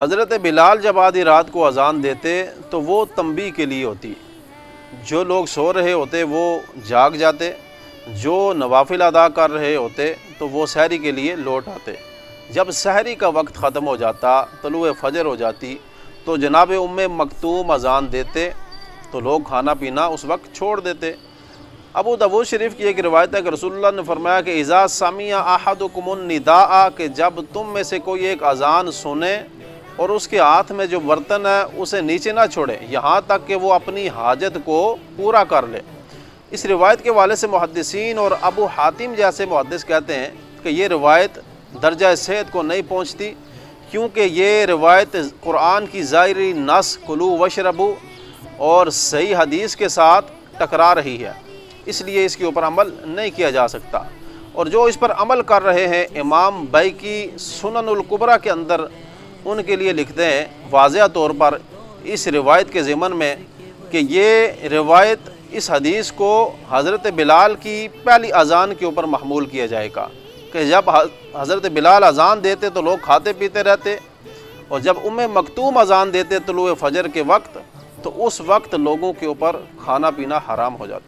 حضرت بلال جب آدھی رات کو اذان دیتے تو وہ تنبیہ کے لیے ہوتی، جو لوگ سو رہے ہوتے وہ جاگ جاتے، جو نوافل ادا کر رہے ہوتے تو وہ سحری کے لیے لوٹ آتے۔ جب سحری کا وقت ختم ہو جاتا، طلوع فجر ہو جاتی، تو جناب ام مکتوم اذان دیتے تو لوگ کھانا پینا اس وقت چھوڑ دیتے۔ ابو داؤد شریف کی ایک روایت ہے کہ رسول اللہ نے فرمایا کہ اذا سمع احدکم النداء، کہ جب تم میں سے کوئی ایک اذان سنے اور اس کے ہاتھ میں جو برتن ہے اسے نیچے نہ چھوڑے یہاں تک کہ وہ اپنی حاجت کو پورا کر لے۔ اس روایت کے والے سے محدثین اور ابو حاتم جیسے محدث کہتے ہیں کہ یہ روایت درجہ صحت کو نہیں پہنچتی، کیونکہ یہ روایت قرآن کی ظاہری نص کلوا واشربوا اور صحیح حدیث کے ساتھ ٹکرا رہی ہے، اس لیے اس کے اوپر عمل نہیں کیا جا سکتا۔ اور جو اس پر عمل کر رہے ہیں، امام بیہقی سنن الکبریٰ کے اندر ان کے لیے لکھتے ہیں واضح طور پر اس روایت کے ضمن میں کہ یہ روایت اس حدیث کو حضرت بلال کی پہلی اذان کے اوپر محمول کیا جائے گا کہ جب حضرت بلال اذان دیتے تو لوگ کھاتے پیتے رہتے، اور جب ام مکتوم اذان دیتے طلوع فجر کے وقت تو اس وقت لوگوں کے اوپر کھانا پینا حرام ہو جاتا۔